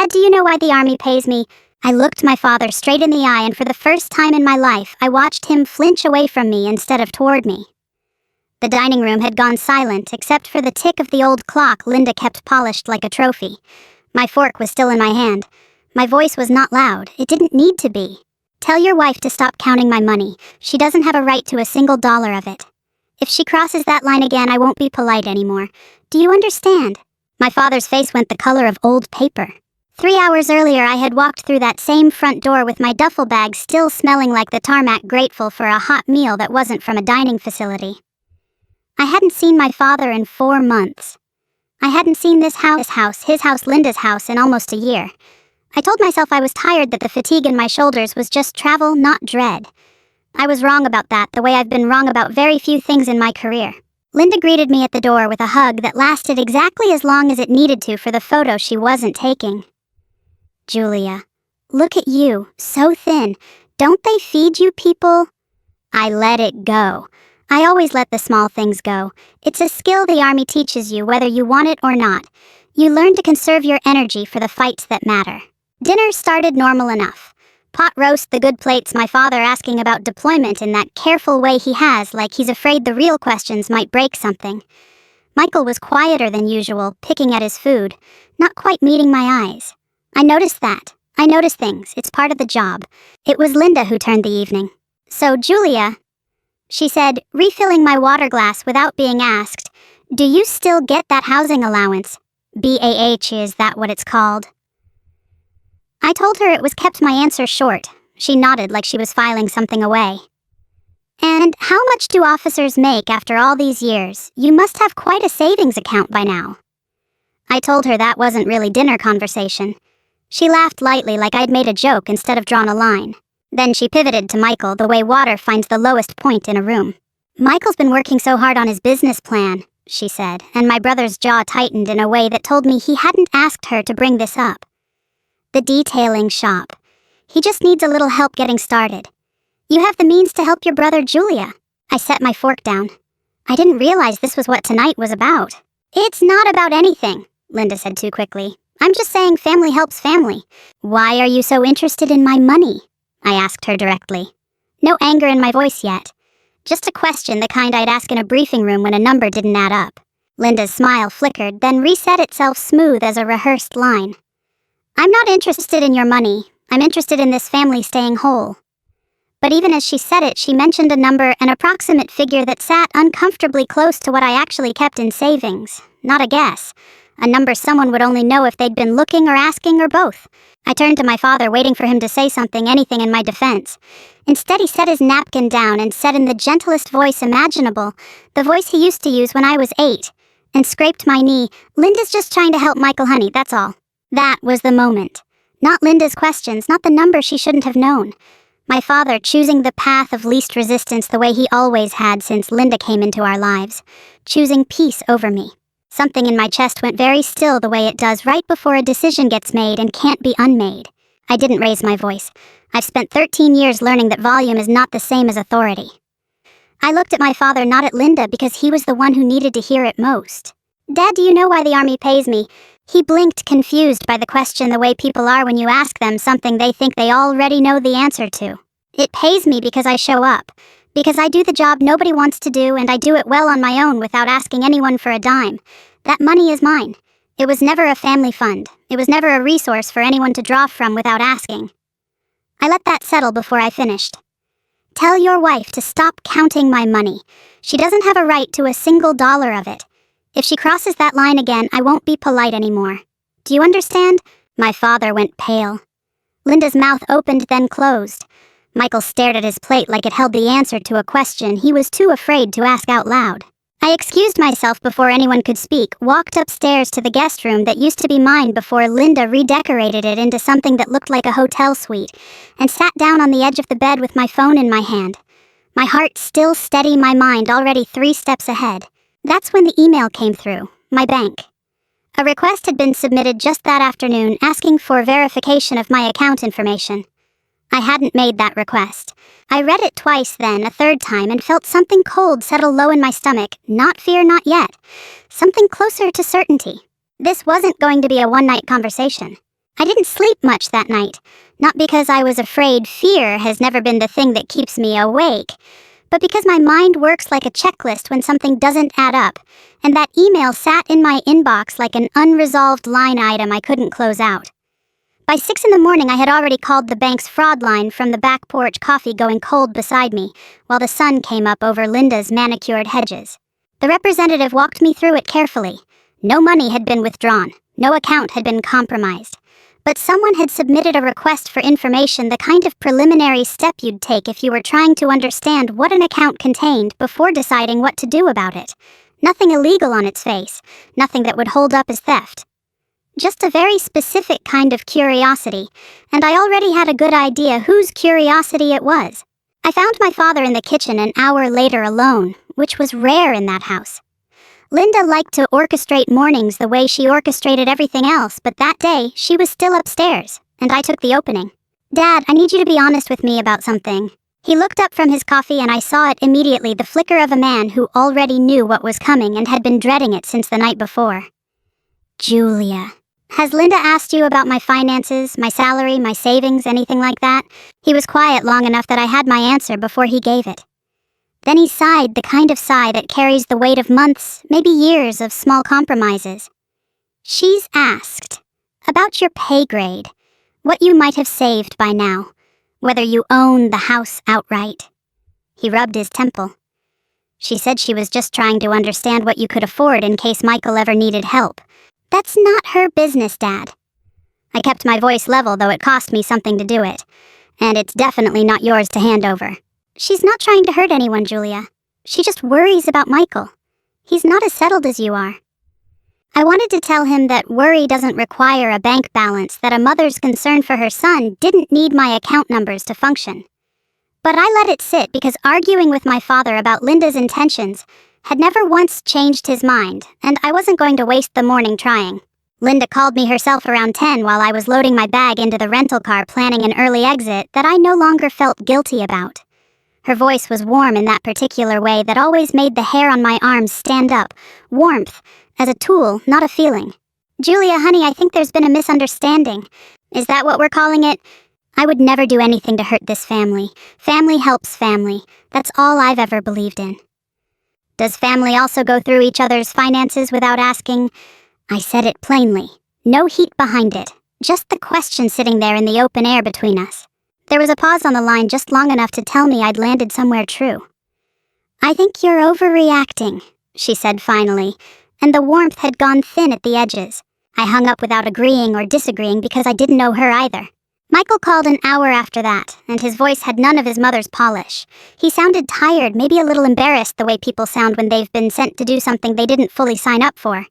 Dad, do you know why the army pays me? I looked my father straight in the eye, and for the first time in my life, I watched him flinch away from me instead of toward me. The dining room had gone silent, except for the tick of the old clock Linda kept polished like a trophy. My fork was still in my hand. My voice was not loud. It didn't need to be. Tell your wife to stop counting my money. She doesn't have a right to a single dollar of it. If she crosses that line again, I won't be polite anymore. Do you understand? My father's face went the color of old paper. 3 hours earlier, I had walked through that same front door with my duffel bag still smelling like the tarmac, grateful for a hot meal that wasn't from a dining facility. I hadn't seen my father in 4 months. I hadn't seen his house, Linda's house, in almost a year. I told myself I was tired, that the fatigue in my shoulders was just travel, not dread. I was wrong about that, the way I've been wrong about very few things in my career. Linda greeted me at the door with a hug that lasted exactly as long as it needed to for the photo she wasn't taking. Julia, look at you, so thin. Don't they feed you people? I let it go. I always let the small things go. It's a skill the army teaches you whether you want it or not. You learn to conserve your energy for the fights that matter. Dinner started normal enough. Pot roast, the good plates, my father asking about deployment in that careful way he has, like he's afraid the real questions might break something. Michael was quieter than usual, picking at his food, not quite meeting my eyes. I noticed that. I notice things. It's part of the job. It was Linda who turned the evening. So, Julia, she said, refilling my water glass without being asked, do you still get that housing allowance? BAH, is that what it's called? I told her it was, kept my answer short. She nodded like she was filing something away. And how much do officers make after all these years? You must have quite a savings account by now. I told her that wasn't really dinner conversation. She laughed lightly like I'd made a joke instead of drawn a line. Then she pivoted to Michael, the way water finds the lowest point in a room. Michael's been working so hard on his business plan, she said, and my brother's jaw tightened in a way that told me he hadn't asked her to bring this up. The detailing shop. He just needs a little help getting started. You have the means to help your brother, Julia. I set my fork down. I didn't realize this was what tonight was about. It's not about anything, Linda said too quickly. I'm just saying family helps family. Why are you so interested in my money? I asked her directly. No anger in my voice yet. Just a question, the kind I'd ask in a briefing room when a number didn't add up. Linda's smile flickered, then reset itself smooth as a rehearsed line. I'm not interested in your money. I'm interested in this family staying whole. But even as she said it, she mentioned a number, an approximate figure that sat uncomfortably close to what I actually kept in savings. Not a guess. A number someone would only know if they'd been looking or asking or both. I turned to my father, waiting for him to say something, anything in my defense. Instead, he set his napkin down and said in the gentlest voice imaginable, the voice he used to use when I was 8, and scraped my knee, Linda's just trying to help Michael, honey, that's all. That was the moment. Not Linda's questions, not the number she shouldn't have known. My father choosing the path of least resistance the way he always had since Linda came into our lives. Choosing peace over me. Something in my chest went very still the way it does right before a decision gets made and can't be unmade. I didn't raise my voice. I've spent 13 years learning that volume is not the same as authority. I looked at my father, not at Linda, because he was the one who needed to hear it most. Dad, do you know why the army pays me? He blinked, confused by the question, the way people are when you ask them something they think they already know the answer to. It pays me because I show up. Because I do the job nobody wants to do, and I do it well on my own without asking anyone for a dime. That money is mine. It was never a family fund. It was never a resource for anyone to draw from without asking. I let that settle before I finished. Tell your wife to stop counting my money. She doesn't have a right to a single dollar of it. If she crosses that line again, I won't be polite anymore. Do you understand? My father went pale. Linda's mouth opened, then closed. Michael stared at his plate like it held the answer to a question he was too afraid to ask out loud. I excused myself before anyone could speak, walked upstairs to the guest room that used to be mine before Linda redecorated it into something that looked like a hotel suite, and sat down on the edge of the bed with my phone in my hand. My heart still steady, my mind already 3 steps ahead. That's when the email came through, my bank. A request had been submitted just that afternoon asking for verification of my account information. I hadn't made that request. I read it twice, then a third time, and felt something cold settle low in my stomach. Not fear, not yet. Something closer to certainty. This wasn't going to be a one-night conversation. I didn't sleep much that night, not because I was afraid. Fear has never been the thing that keeps me awake, but because my mind works like a checklist when something doesn't add up, and that email sat in my inbox like an unresolved line item I couldn't close out. By 6 in the morning, I had already called the bank's fraud line from the back porch, coffee going cold beside me, while the sun came up over Linda's manicured hedges. The representative walked me through it carefully. No money had been withdrawn. No account had been compromised. But someone had submitted a request for information, the kind of preliminary step you'd take if you were trying to understand what an account contained before deciding what to do about it. Nothing illegal on its face. Nothing that would hold up as theft. Just a very specific kind of curiosity, and I already had a good idea whose curiosity it was. I found my father in the kitchen an hour later alone, which was rare in that house. Linda liked to orchestrate mornings the way she orchestrated everything else, but that day she was still upstairs, and I took the opening. "Dad, I need you to be honest with me about something." He looked up from his coffee and I saw it immediately, the flicker of a man who already knew what was coming and had been dreading it since the night before. "Julia, has Linda asked you about my finances, my salary, my savings, anything like that?" He was quiet long enough that I had my answer before he gave it. Then he sighed, the kind of sigh that carries the weight of months, maybe years of small compromises. "She's asked about your pay grade, what you might have saved by now, whether you own the house outright." He rubbed his temple. "She said she was just trying to understand what you could afford in case Michael ever needed help." "That's not her business, Dad." I kept my voice level, though it cost me something to do it. "And it's definitely not yours to hand over." "She's not trying to hurt anyone, Julia. She just worries about Michael. He's not as settled as you are." I wanted to tell him that worry doesn't require a bank balance, that a mother's concern for her son didn't need my account numbers to function. But I let it sit because arguing with my father about Linda's intentions had never once changed his mind, and I wasn't going to waste the morning trying. Linda called me herself around 10 while I was loading my bag into the rental car, planning an early exit that I no longer felt guilty about. Her voice was warm in that particular way that always made the hair on my arms stand up. Warmth, as a tool, not a feeling. "Julia, honey, I think there's been a misunderstanding. Is that what we're calling it? I would never do anything to hurt this family. Family helps family. That's all I've ever believed in." "Does family also go through each other's finances without asking?" I said it plainly. No heat behind it. Just the question sitting there in the open air between us. There was a pause on the line just long enough to tell me I'd landed somewhere true. "I think you're overreacting," she said finally, and the warmth had gone thin at the edges. I hung up without agreeing or disagreeing because I didn't know her either. Michael called an hour after that, and his voice had none of his mother's polish. He sounded tired, maybe a little embarrassed, the way people sound when they've been sent to do something they didn't fully sign up for.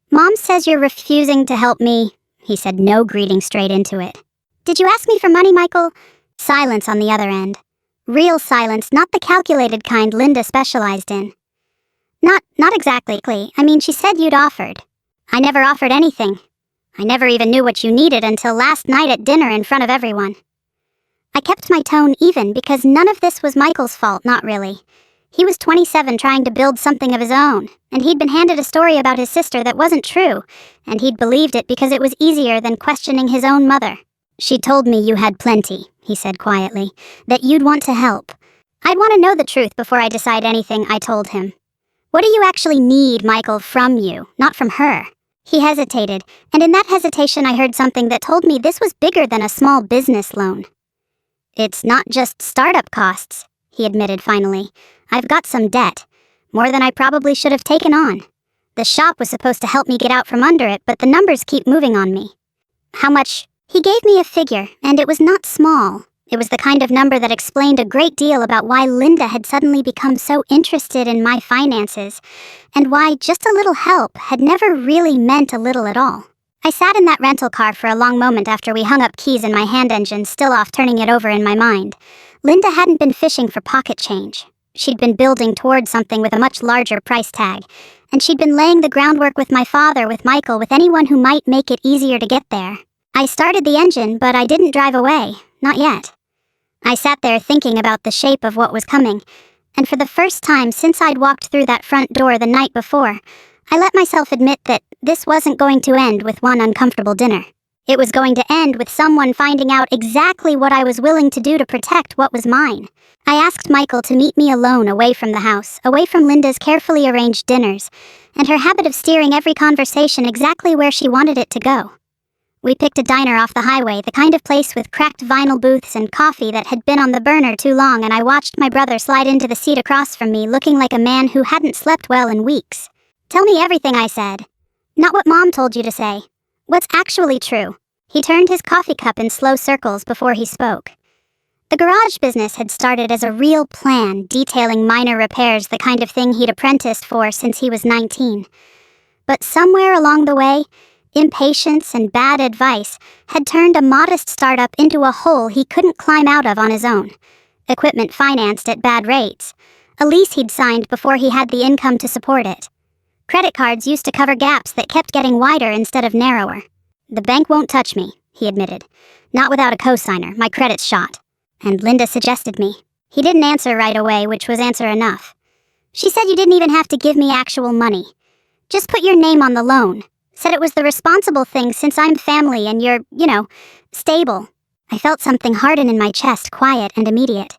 "Mom says you're refusing to help me," he said, no greeting, straight into it. "Did you ask me for money, Michael?" Silence on the other end. Real silence, not the calculated kind Linda specialized in. Not exactly. I mean, she said you'd offered." "I never offered anything. I never even knew what you needed until last night at dinner in front of everyone." I kept my tone even because none of this was Michael's fault, not really. He was 27 trying to build something of his own, and he'd been handed a story about his sister that wasn't true, and he'd believed it because it was easier than questioning his own mother. "She told me you had plenty," he said quietly, "that you'd want to help." "I'd want to know the truth before I decide anything," I told him. "What do you actually need, Michael, from you, not from her?" He hesitated, and in that hesitation I heard something that told me this was bigger than a small business loan. "It's not just startup costs," he admitted finally. "I've got some debt, more than I probably should have taken on. The shop was supposed to help me get out from under it, but the numbers keep moving on me." "How much?" He gave me a figure, and it was not small. It was the kind of number that explained a great deal about why Linda had suddenly become so interested in my finances, and why just a little help had never really meant a little at all. I sat in that rental car for a long moment after we hung up keys in my hand engine, still off, turning it over in my mind. Linda hadn't been fishing for pocket change. She'd been building towards something with a much larger price tag, and she'd been laying the groundwork with my father, with Michael, with anyone who might make it easier to get there. I started the engine, but I didn't drive away. Not yet. I sat there thinking about the shape of what was coming, and for the first time since I'd walked through that front door the night before, I let myself admit that this wasn't going to end with one uncomfortable dinner. It was going to end with someone finding out exactly what I was willing to do to protect what was mine. I asked Michael to meet me alone away from the house, away from Linda's carefully arranged dinners, and her habit of steering every conversation exactly where she wanted it to go. We picked a diner off the highway, the kind of place with cracked vinyl booths and coffee that had been on the burner too long, and I watched my brother slide into the seat across from me, looking like a man who hadn't slept well in weeks. "Tell me everything," I said. "Not what Mom told you to say. What's actually true?" He turned his coffee cup in slow circles before he spoke. The garage business had started as a real plan, detailing minor repairs, the kind of thing he'd apprenticed for since he was 19. But somewhere along the way, impatience and bad advice had turned a modest startup into a hole he couldn't climb out of on his own. Equipment financed at bad rates, a lease he'd signed before he had the income to support it. Credit cards used to cover gaps that kept getting wider instead of narrower. "The bank won't touch me," he admitted. "Not without a cosigner. My credit's shot." "And Linda suggested me." He didn't answer right away, which was answer enough. "She said you didn't even have to give me actual money. Just put your name on the loan. Said it was the responsible thing since I'm family and you're, stable." I felt something harden in my chest, quiet and immediate.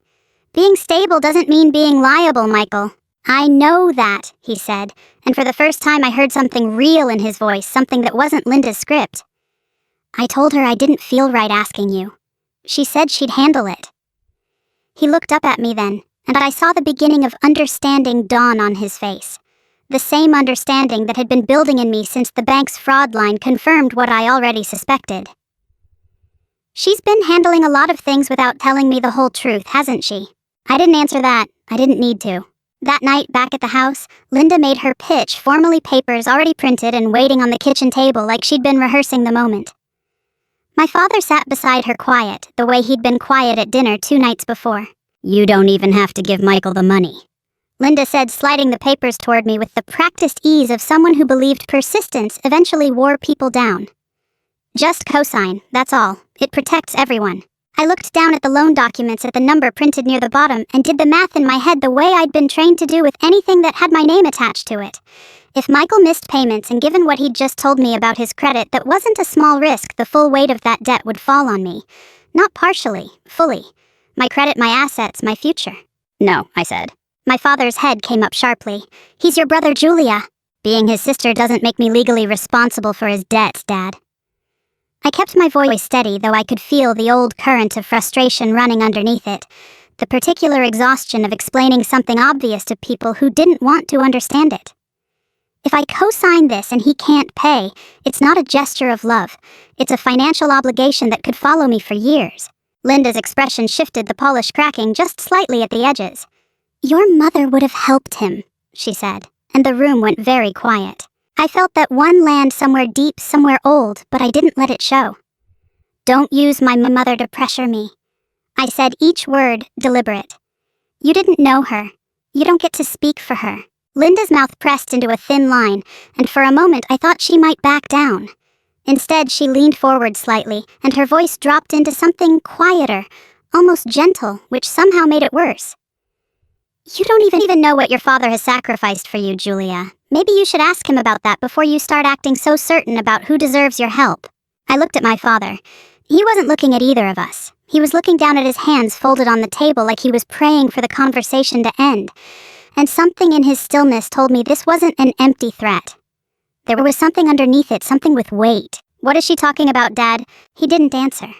"Being stable doesn't mean being liable, Michael." "I know that," he said, and for the first time I heard something real in his voice, something that wasn't Linda's script. "I told her I didn't feel right asking you. She said she'd handle it." He looked up at me then, and I saw the beginning of understanding dawn on his face. The same understanding that had been building in me since the bank's fraud line confirmed what I already suspected. "She's been handling a lot of things without telling me the whole truth, hasn't she?" I didn't answer that. I didn't need to. That night, back at the house, Linda made her pitch, formally, papers already printed and waiting on the kitchen table like she'd been rehearsing the moment. My father sat beside her quiet, the way he'd been quiet at dinner 2 nights before. "You don't even have to give Michael the money," Linda said, sliding the papers toward me with the practiced ease of someone who believed persistence eventually wore people down. "Just cosign, that's all. It protects everyone." I looked down at the loan documents at the number printed near the bottom and did the math in my head the way I'd been trained to do with anything that had my name attached to it. If Michael missed payments, and given what he'd just told me about his credit, that wasn't a small risk. The full weight of that debt would fall on me. Not partially, fully. My credit, my assets, my future. "No," I said. My father's head came up sharply. "He's your brother, Julia. Being his sister doesn't make me legally responsible for his debts, Dad." I kept my voice steady, though I could feel the old current of frustration running underneath it, the particular exhaustion of explaining something obvious to people who didn't want to understand it. If I co-sign this and he can't pay, it's not a gesture of love. It's a financial obligation that could follow me for years. Linda's expression shifted, the polish cracking just slightly at the edges. "Your mother would have helped him," she said, and the room went very quiet. I felt that one land somewhere deep, somewhere old, but I didn't let it show. "Don't use my mother to pressure me." I said, each word deliberate. "You didn't know her. You don't get to speak for her." Linda's mouth pressed into a thin line, and for a moment I thought she might back down. Instead, she leaned forward slightly, and her voice dropped into something quieter, almost gentle, which somehow made it worse. "You don't even know what your father has sacrificed for you, Julia. Maybe you should ask him about that before you start acting so certain about who deserves your help." I looked at my father. He wasn't looking at either of us. He was looking down at his hands folded on the table like he was praying for the conversation to end. And something in his stillness told me this wasn't an empty threat. There was something underneath it, something with weight. "What is she talking about, Dad?" He didn't answer.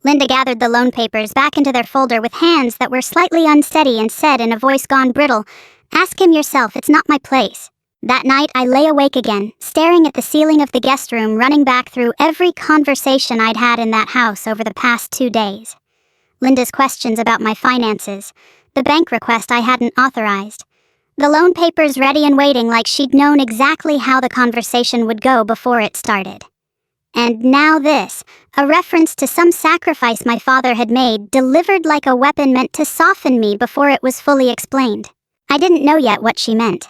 Linda gathered the loan papers back into their folder with hands that were slightly unsteady and said in a voice gone brittle, "Ask him yourself, it's not my place." That night I lay awake again, staring at the ceiling of the guest room, running back through every conversation I'd had in that house over the past 2 days. Linda's questions about my finances, the bank request I hadn't authorized, the loan papers ready and waiting like she'd known exactly how the conversation would go before it started. And now this, a reference to some sacrifice my father had made, delivered like a weapon meant to soften me before it was fully explained. I didn't know yet what she meant,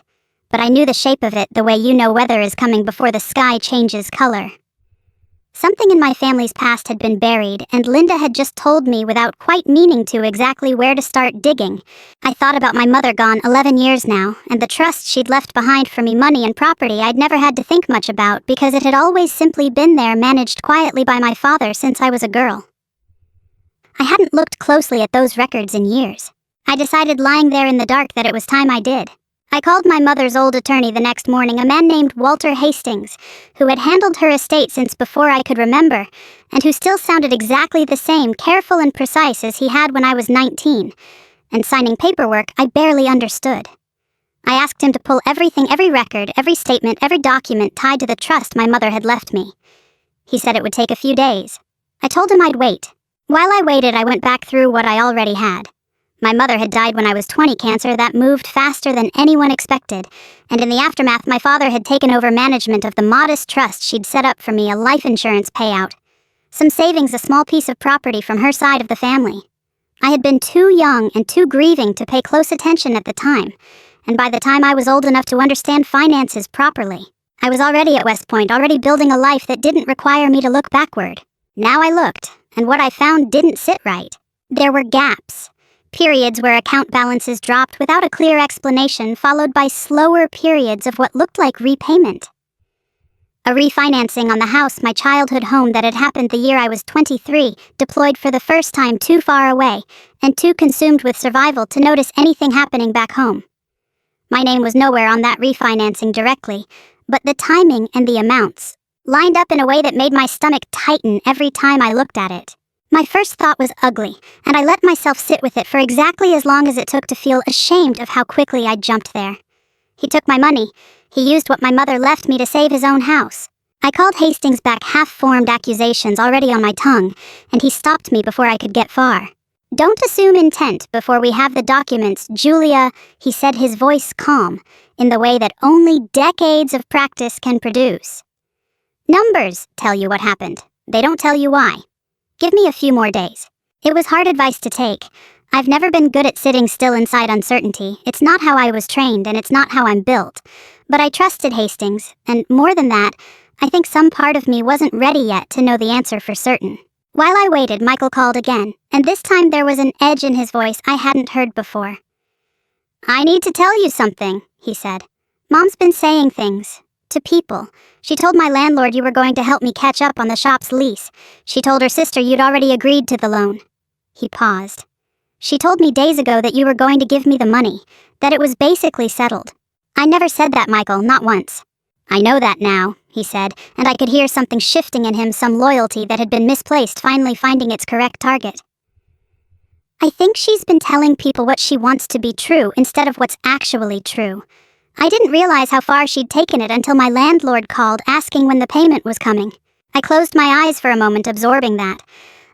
but I knew the shape of it the way you know weather is coming before the sky changes color. Something in my family's past had been buried, and Linda had just told me without quite meaning to exactly where to start digging. I thought about my mother gone 11 years now, and the trust she'd left behind for me, money and property I'd never had to think much about because it had always simply been there, managed quietly by my father since I was a girl. I hadn't looked closely at those records in years. I decided lying there in the dark that it was time I did. I called my mother's old attorney the next morning, a man named Walter Hastings, who had handled her estate since before I could remember, and who still sounded exactly the same, careful and precise as he had when I was 19, and signing paperwork I barely understood. I asked him to pull everything, every record, every statement, every document tied to the trust my mother had left me. He said it would take a few days. I told him I'd wait. While I waited, I went back through what I already had. My mother had died when I was 20, cancer that moved faster than anyone expected, and in the aftermath my father had taken over management of the modest trust she'd set up for me, a life insurance payout, some savings, a small piece of property from her side of the family. I had been too young and too grieving to pay close attention at the time, and by the time I was old enough to understand finances properly, I was already at West Point, already building a life that didn't require me to look backward. Now I looked, and what I found didn't sit right. There were gaps. Periods where account balances dropped without a clear explanation, followed by slower periods of what looked like repayment. A refinancing on the house, my childhood home that had happened the year I was 23, deployed for the first time too far away, and too consumed with survival to notice anything happening back home. My name was nowhere on that refinancing directly, but the timing and the amounts lined up in a way that made my stomach tighten every time I looked at it. My first thought was ugly, and I let myself sit with it for exactly as long as it took to feel ashamed of how quickly I'd jumped there. He took my money. He used what my mother left me to save his own house. I called Hastings back, half-formed accusations already on my tongue, and he stopped me before I could get far. "Don't assume intent before we have the documents, Julia," he said, his voice calm, in the way that only decades of practice can produce. "Numbers tell you what happened. They don't tell you why. Give me a few more days." It was hard advice to take. I've never been good at sitting still inside uncertainty. It's not how I was trained, and it's not how I'm built. But I trusted Hastings, and more than that, I think some part of me wasn't ready yet to know the answer for certain. While I waited, Michael called again, and this time there was an edge in his voice I hadn't heard before. "I need to tell you something," he said. "Mom's been saying things. To people. She told my landlord you were going to help me catch up on the shop's lease. She told her sister you'd already agreed to the loan." He paused. "She told me days ago that you were going to give me the money, that it was basically settled." "I never said that, Michael, not once." "I know that now," he said, and I could hear something shifting in him, some loyalty that had been misplaced finally finding its correct target. "I think she's been telling people what she wants to be true instead of what's actually true. I didn't realize how far she'd taken it until my landlord called asking when the payment was coming. I closed my eyes for a moment, absorbing that.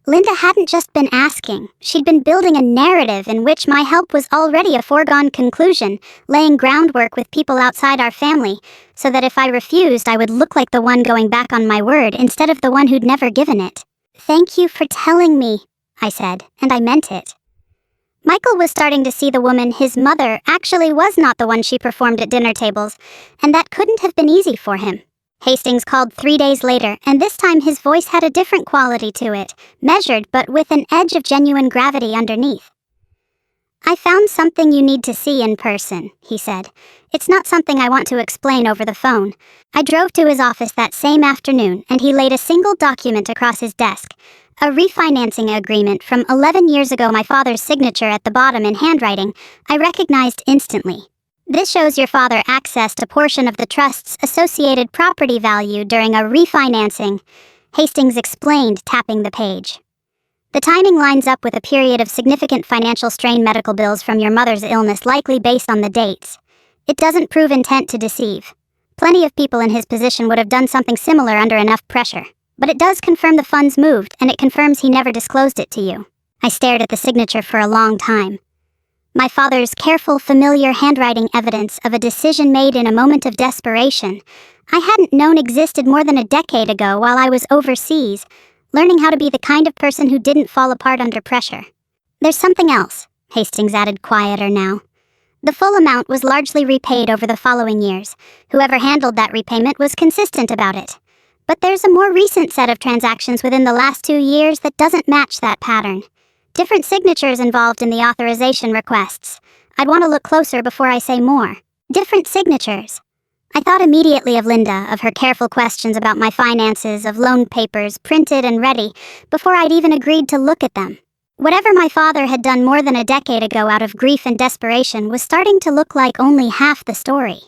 Linda hadn't just been asking. She'd been building a narrative in which my help was already a foregone conclusion, laying groundwork with people outside our family, so that if I refused, I would look like the one going back on my word instead of the one who'd never given it. "Thank you for telling me," I said, and I meant it. Michael was starting to see the woman, his mother, actually was not the one she performed at dinner tables, and that couldn't have been easy for him. Hastings called 3 days later, and this time his voice had a different quality to it, measured but with an edge of genuine gravity underneath. "I found something you need to see in person," he said. "It's not something I want to explain over the phone." I drove to his office that same afternoon, and he laid a single document across his desk. A refinancing agreement from 11 years ago, my father's signature at the bottom in handwriting, I recognized instantly. "This shows your father accessed a portion of the trust's associated property value during a refinancing," Hastings explained, tapping the page. "The timing lines up with a period of significant financial strain, medical bills from your mother's illness likely based on the dates. It doesn't prove intent to deceive. Plenty of people in his position would have done something similar under enough pressure. But it does confirm the funds moved, and it confirms he never disclosed it to you." I stared at the signature for a long time. My father's careful, familiar handwriting, evidence of a decision made in a moment of desperation I hadn't known existed more than a decade ago while I was overseas, learning how to be the kind of person who didn't fall apart under pressure. "There's something else," Hastings added, quieter now. "The full amount was largely repaid over the following years. Whoever handled that repayment was consistent about it. But there's a more recent set of transactions within the last 2 years that doesn't match that pattern. Different signatures involved in the authorization requests. I'd want to look closer before I say more. Different signatures. I thought immediately of Linda, of her careful questions about my finances, of loan papers printed and ready before I'd even agreed to look at them. Whatever my father had done more than a decade ago out of grief and desperation was starting to look like only half the story.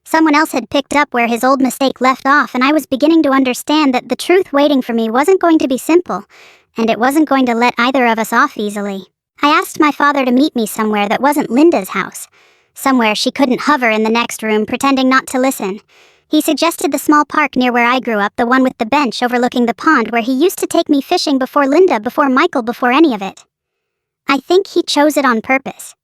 Someone else had picked up where his old mistake left off, and I was beginning to understand that the truth waiting for me wasn't going to be simple, and it wasn't going to let either of us off easily. I asked my father to meet me somewhere that wasn't Linda's house, somewhere she couldn't hover in the next room pretending not to listen. He suggested the small park near where I grew up, the one with the bench overlooking the pond where he used to take me fishing before Linda, before Michael, before any of it. I think he chose it on purpose.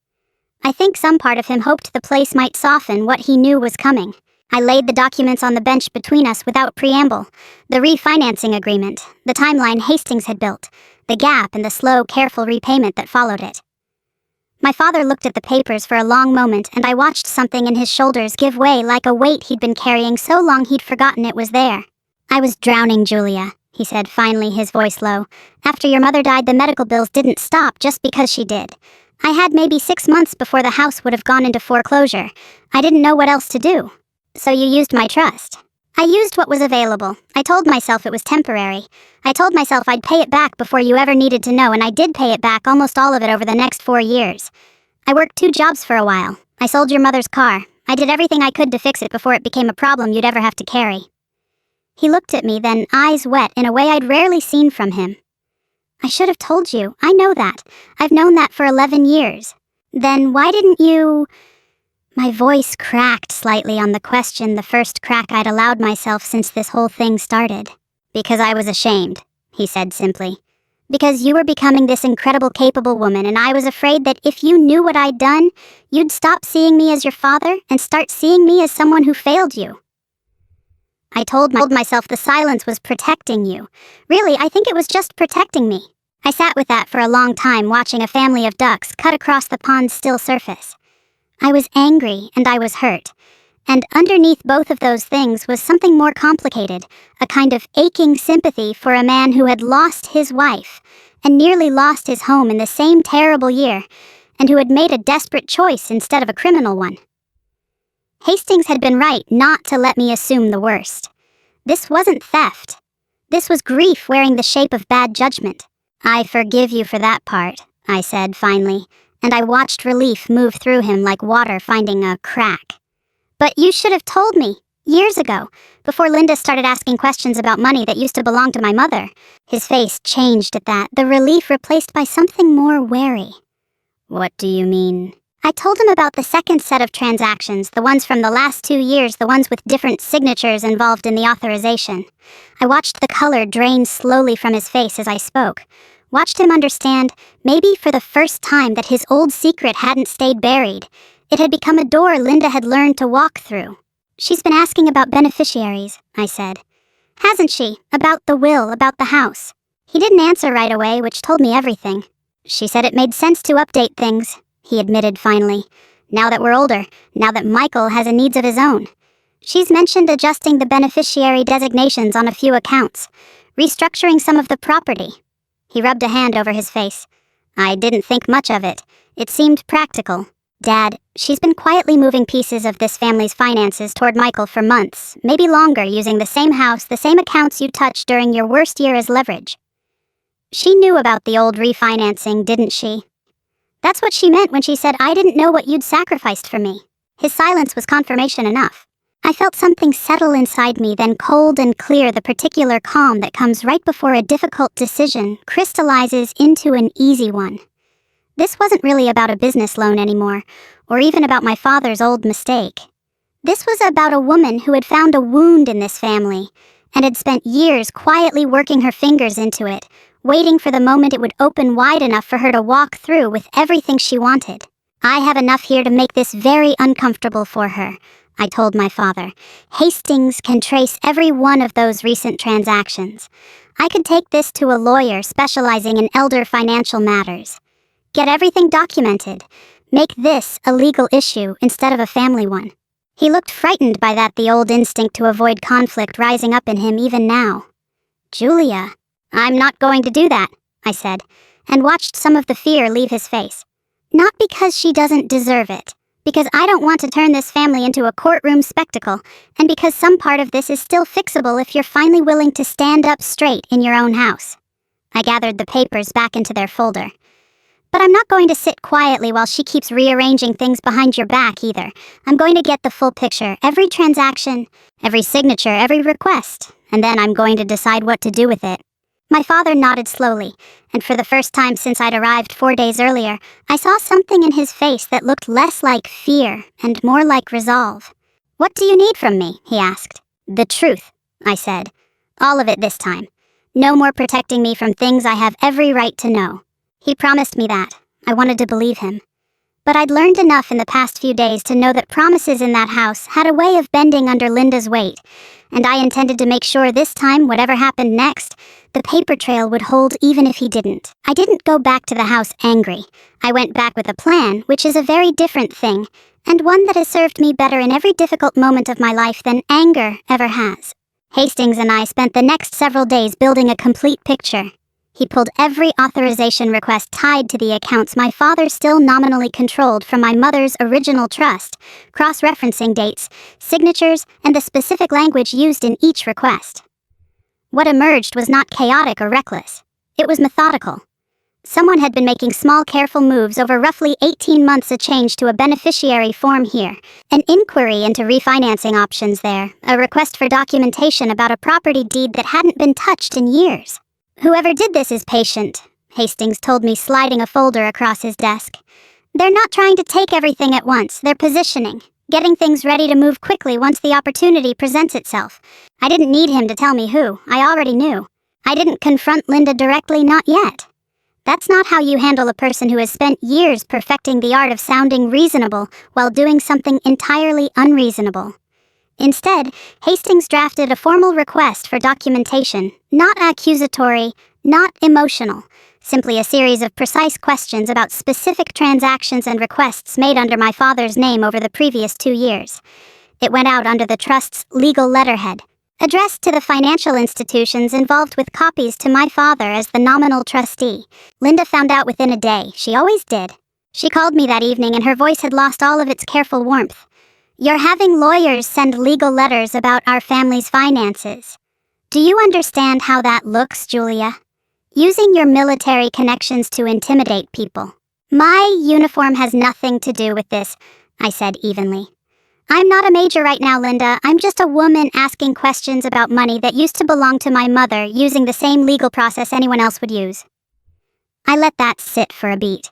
I think some part of him hoped the place might soften what he knew was coming. I laid the documents on the bench between us without preamble. The refinancing agreement, the timeline Hastings had built, the gap and the slow, careful repayment that followed it. My father looked at the papers for a long moment, and I watched something in his shoulders give way, like a weight he'd been carrying so long he'd forgotten it was there. "I was drowning, Julia," he said, finally, his voice low. "After your mother died, the medical bills didn't stop just because she did. I had maybe 6 months before the house would have gone into foreclosure. I didn't know what else to do. So you used my trust." "I used what was available. I told myself it was temporary. I told myself I'd pay it back before you ever needed to know, and I did pay it back, almost all of it, over the next 4 years. I worked 2 jobs for a while. I sold your mother's car. I did everything I could to fix it before it became a problem you'd ever have to carry." He looked at me, then, eyes wet in a way I'd rarely seen from him. "I should have told you. I know that. I've known that for 11 years. Then why didn't you—" My voice cracked slightly on the question, the first crack I'd allowed myself since this whole thing started. "Because I was ashamed," he said simply. "Because you were becoming this incredible, capable woman, and I was afraid that if you knew what I'd done, you'd stop seeing me as your father and start seeing me as someone who failed you. I told myself the silence was protecting you. Really, I think it was just protecting me." I sat with that for a long time, watching a family of ducks cut across the pond's still surface. I was angry and I was hurt. And underneath both of those things was something more complicated, a kind of aching sympathy for a man who had lost his wife and nearly lost his home in the same terrible year, and who had made a desperate choice instead of a criminal one. Hastings had been right not to let me assume the worst. This wasn't theft. This was grief wearing the shape of bad judgment. "I forgive you for that part," I said finally, and I watched relief move through him like water finding a crack. "But you should have told me, years ago, before Linda started asking questions about money that used to belong to my mother." His face changed at that, the relief replaced by something more wary. "What do you mean?" I told him about the second set of transactions, the ones from the last 2 years, the ones with different signatures involved in the authorization. I watched the color drain slowly from his face as I spoke. Watched him understand, maybe for the first time, that his old secret hadn't stayed buried. It had become a door Linda had learned to walk through. "She's been asking about beneficiaries," I said. "Hasn't she? About the will, about the house." He didn't answer right away, which told me everything. "She said it made sense to update things," he admitted finally. "Now that we're older, now that Michael has a needs of his own. She's mentioned adjusting the beneficiary designations on a few accounts, restructuring some of the property." He rubbed a hand over his face. "I didn't think much of it. It seemed practical. Dad, she's been quietly moving pieces of this family's finances toward Michael for months, maybe longer, using the same house, the same accounts you touched during your worst year as leverage. She knew about the old refinancing, didn't she? That's what she meant when she said I didn't know what you'd sacrificed for me." His silence was confirmation enough. I felt something settle inside me, then cold and clear, the particular calm that comes right before a difficult decision crystallizes into an easy one. This wasn't really about a business loan anymore, or even about my father's old mistake. This was about a woman who had found a wound in this family, and had spent years quietly working her fingers into it, waiting for the moment it would open wide enough for her to walk through with everything she wanted. "I have enough here to make this very uncomfortable for her," I told my father. "Hastings can trace every one of those recent transactions. I could take this to a lawyer specializing in elder financial matters. Get everything documented. Make this a legal issue instead of a family one." He looked frightened by that, the old instinct to avoid conflict rising up in him even now. "Julia, I'm not going to do that," I said, and watched some of the fear leave his face. "Not because she doesn't deserve it, because I don't want to turn this family into a courtroom spectacle, and because some part of this is still fixable if you're finally willing to stand up straight in your own house." I gathered the papers back into their folder. "But I'm not going to sit quietly while she keeps rearranging things behind your back either. I'm going to get the full picture, every transaction, every signature, every request, and then I'm going to decide what to do with it." My father nodded slowly, and for the first time since I'd arrived 4 days earlier, I saw something in his face that looked less like fear and more like resolve. "What do you need from me?" he asked. "The truth," I said. "All of it this time. No more protecting me from things I have every right to know." He promised me that. I wanted to believe him. But I'd learned enough in the past few days to know that promises in that house had a way of bending under Linda's weight, and I intended to make sure this time, whatever happened next, the paper trail would hold even if he didn't. I didn't go back to the house angry. I went back with a plan, which is a very different thing, and one that has served me better in every difficult moment of my life than anger ever has. Hastings and I spent the next several days building a complete picture. He pulled every authorization request tied to the accounts my father still nominally controlled from my mother's original trust, cross-referencing dates, signatures, and the specific language used in each request. What emerged was not chaotic or reckless. It was methodical. Someone had been making small, careful moves over roughly 18 months, a change to a beneficiary form here, an inquiry into refinancing options there, a request for documentation about a property deed that hadn't been touched in years. "Whoever did this is patient," Hastings told me, sliding a folder across his desk. "They're not trying to take everything at once, they're positioning, getting things ready to move quickly once the opportunity presents itself." I didn't need him to tell me who, I already knew. I didn't confront Linda directly, not yet. That's not how you handle a person who has spent years perfecting the art of sounding reasonable while doing something entirely unreasonable. Instead, Hastings drafted a formal request for documentation, not accusatory, not emotional, simply a series of precise questions about specific transactions and requests made under my father's name over the previous 2 years. It went out under the trust's legal letterhead, addressed to the financial institutions involved with copies to my father as the nominal trustee. Linda found out within a day. She always did. She called me that evening and her voice had lost all of its careful warmth. "You're having lawyers send legal letters about our family's finances. Do you understand how that looks, Julia? Using your military connections to intimidate people." "My uniform has nothing to do with this," I said evenly. "I'm not a major right now, Linda. I'm just a woman asking questions about money that used to belong to my mother, using the same legal process anyone else would use." I let that sit for a beat.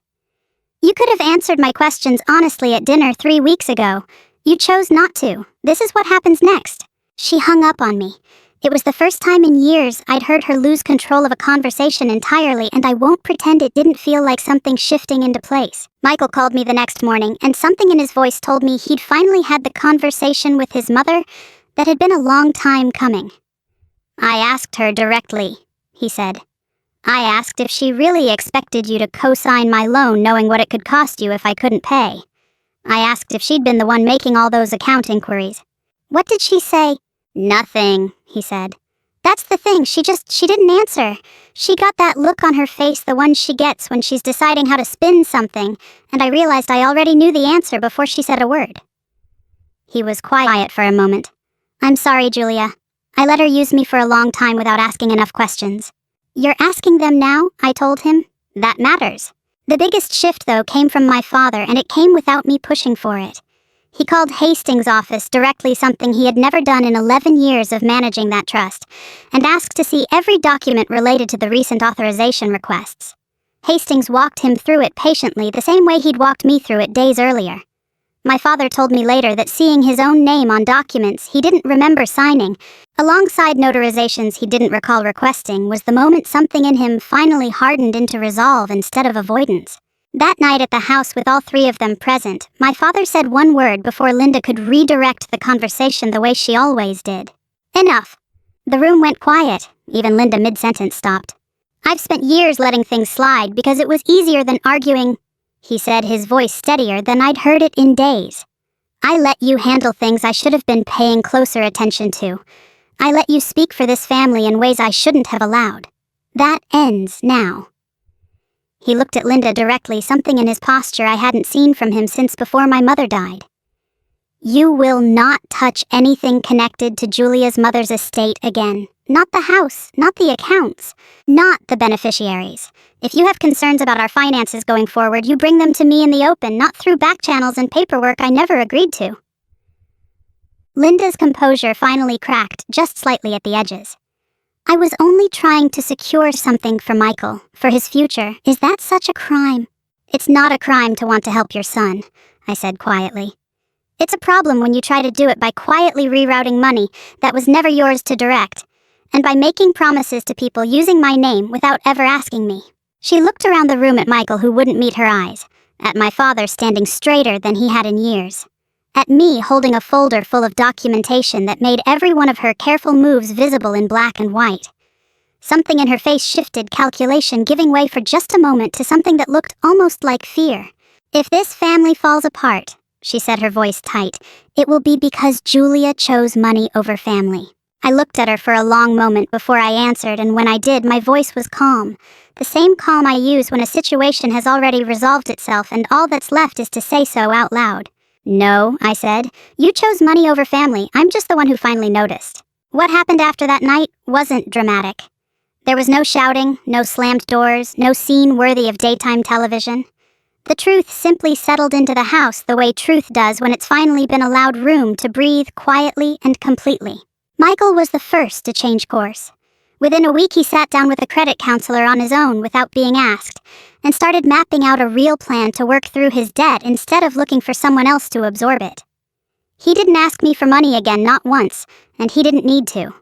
"You could have answered my questions honestly at dinner 3 weeks ago. You chose not to. This is what happens next." She hung up on me. It was the first time in years I'd heard her lose control of a conversation entirely, and I won't pretend it didn't feel like something shifting into place. Michael called me the next morning, and something in his voice told me he'd finally had the conversation with his mother that had been a long time coming. "I asked her directly," he said. "I asked if she really expected you to co-sign my loan knowing what it could cost you if I couldn't pay. I asked if she'd been the one making all those account inquiries." "What did she say?" "Nothing," he said. "That's the thing, she didn't answer. She got that look on her face, the one she gets when she's deciding how to spin something, and I realized I already knew the answer before she said a word." He was quiet for a moment. "I'm sorry, Julia. I let her use me for a long time without asking enough questions." "You're asking them now," I told him. "That matters." The biggest shift, though, came from my father, and it came without me pushing for it. He called Hastings' office directly, something he had never done in 11 years of managing that trust, and asked to see every document related to the recent authorization requests. Hastings walked him through it patiently, the same way he'd walked me through it days earlier. My father told me later that seeing his own name on documents he didn't remember signing, alongside notarizations he didn't recall requesting, was the moment something in him finally hardened into resolve instead of avoidance. That night at the house with all 3 of them present, my father said one word before Linda could redirect the conversation the way she always did. "Enough." The room went quiet. Even Linda mid-sentence stopped. "I've spent years letting things slide because it was easier than arguing," he said, his voice steadier than I'd heard it in days. I let you handle things I should have been paying closer attention to. I let you speak for this family in ways I shouldn't have allowed. That ends now." He looked at Linda directly, something in his posture I hadn't seen from him since before my mother died. "You will not touch anything connected to Julia's mother's estate again. Not the house, not the accounts, not the beneficiaries. If you have concerns about our finances going forward, you bring them to me in the open, not through back channels and paperwork I never agreed to." Linda's composure finally cracked, just slightly at the edges. "I was only trying to secure something for Michael, for his future. Is that such a crime?" "It's not a crime to want to help your son," I said quietly. "It's a problem when you try to do it by quietly rerouting money that was never yours to direct, and by making promises to people using my name without ever asking me." She looked around the room at Michael, who wouldn't meet her eyes, at my father standing straighter than he had in years, at me holding a folder full of documentation that made every one of her careful moves visible in black and white. Something in her face shifted, calculation giving way for just a moment to something that looked almost like fear. "If this family falls apart," she said, her voice tight, "it will be because Julia chose money over family." I looked at her for a long moment before I answered, and when I did, my voice was calm. The same calm I use when a situation has already resolved itself and all that's left is to say so out loud. "No," I said. "You chose money over family. I'm just the one who finally noticed." What happened after that night wasn't dramatic. There was no shouting, no slammed doors, no scene worthy of daytime television. The truth simply settled into the house the way truth does when it's finally been allowed room to breathe quietly and completely. Michael was the first to change course. Within a week, he sat down with a credit counselor on his own without being asked, and started mapping out a real plan to work through his debt instead of looking for someone else to absorb it. He didn't ask me for money again, not once, and he didn't need to.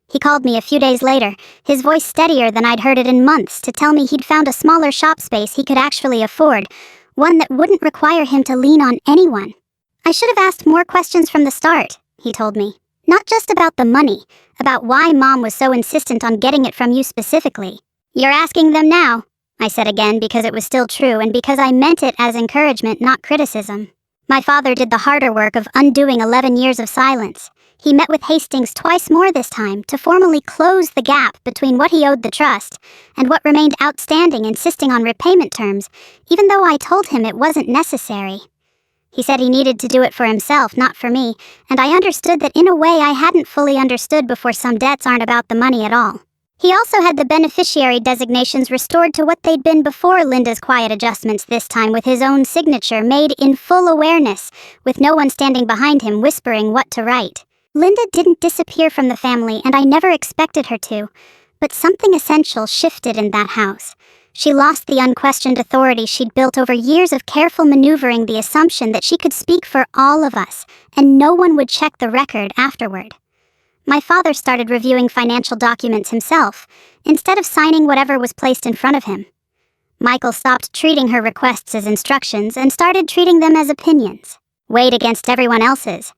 He called me a few days later, his voice steadier than I'd heard it in months, to tell me he'd found a smaller shop space he could actually afford, one that wouldn't require him to lean on anyone. "I should have asked more questions from the start," he told me. "Not just about the money, about why Mom was so insistent on getting it from you specifically." "You're asking them now," I said again, because it was still true and because I meant it as encouragement, not criticism. My father did the harder work of undoing 11 years of silence. He met with Hastings twice more this time to formally close the gap between what he owed the trust and what remained outstanding, insisting on repayment terms, even though I told him it wasn't necessary. He said he needed to do it for himself, not for me, and I understood that in a way I hadn't fully understood before. Some debts aren't about the money at all. He also had the beneficiary designations restored to what they'd been before Linda's quiet adjustments, this time with his own signature made in full awareness, with no one standing behind him whispering what to write. Linda didn't disappear from the family, and I never expected her to, but something essential shifted in that house. She lost the unquestioned authority she'd built over years of careful maneuvering, the assumption that she could speak for all of us, and no one would check the record afterward. My father started reviewing financial documents himself, instead of signing whatever was placed in front of him. Michael stopped treating her requests as instructions and started treating them as opinions, weighed against everyone else's.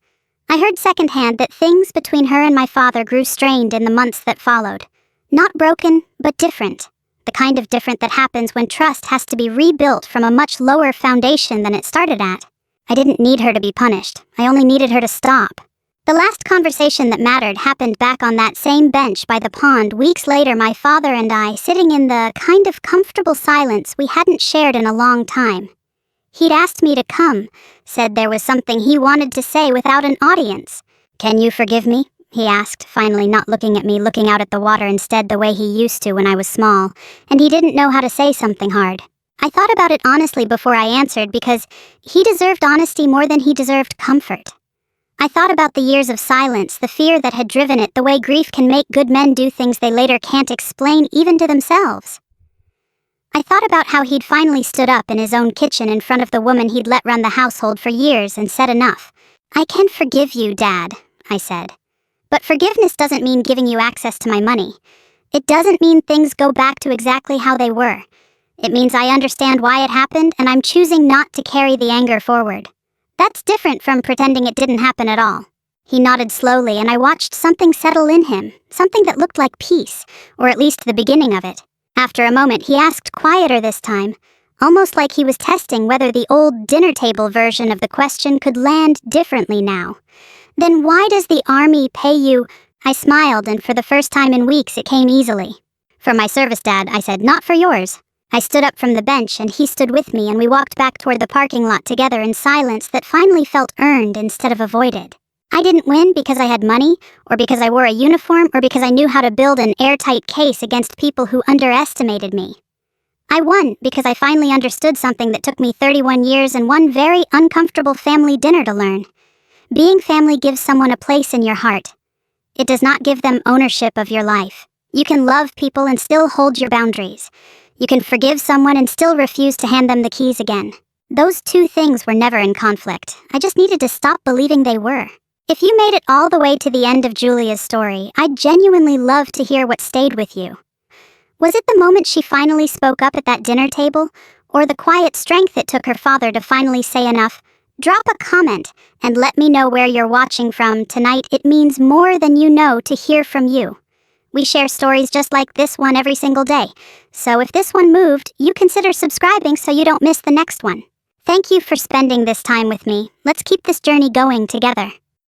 I heard secondhand that things between her and my father grew strained in the months that followed. Not broken, but different. The kind of different that happens when trust has to be rebuilt from a much lower foundation than it started at. I didn't need her to be punished. I only needed her to stop. The last conversation that mattered happened back on that same bench by the pond weeks later, my father and I sitting in the kind of comfortable silence we hadn't shared in a long time. He'd asked me to come, said there was something he wanted to say without an audience. "Can you forgive me?" he asked, finally not looking at me, looking out at the water instead, the way he used to when I was small, and he didn't know how to say something hard. I thought about it honestly before I answered, because he deserved honesty more than he deserved comfort. I thought about the years of silence, the fear that had driven it, the way grief can make good men do things they later can't explain even to themselves. I thought about how he'd finally stood up in his own kitchen in front of the woman he'd let run the household for years and said enough. "I can forgive you, Dad," I said. "But forgiveness doesn't mean giving you access to my money. It doesn't mean things go back to exactly how they were. It means I understand why it happened, and I'm choosing not to carry the anger forward. That's different from pretending it didn't happen at all." He nodded slowly, and I watched something settle in him, something that looked like peace, or at least the beginning of it. After a moment, he asked, quieter this time, almost like he was testing whether the old dinner table version of the question could land differently now. Then why does the army pay you? I smiled, and for the first time in weeks it came easily. For my service, Dad, I said, not for yours. I stood up from the bench and he stood with me, and we walked back toward the parking lot together in silence that finally felt earned instead of avoided. I didn't win because I had money, or because I wore a uniform, or because I knew how to build an airtight case against people who underestimated me. I won because I finally understood something that took me 31 years and one very uncomfortable family dinner to learn. Being family gives someone a place in your heart. It does not give them ownership of your life. You can love people and still hold your boundaries. You can forgive someone and still refuse to hand them the keys again. Those two things were never in conflict. I just needed to stop believing they were. If you made it all the way to the end of Julia's story, I'd genuinely love to hear what stayed with you. Was it the moment she finally spoke up at that dinner table, or the quiet strength it took her father to finally say enough? Drop a comment and let me know where you're watching from tonight. It means more than you know to hear from you. We share stories just like this one every single day, so if this one moved, you consider subscribing so you don't miss the next one. Thank you for spending this time with me. Let's keep this journey going together.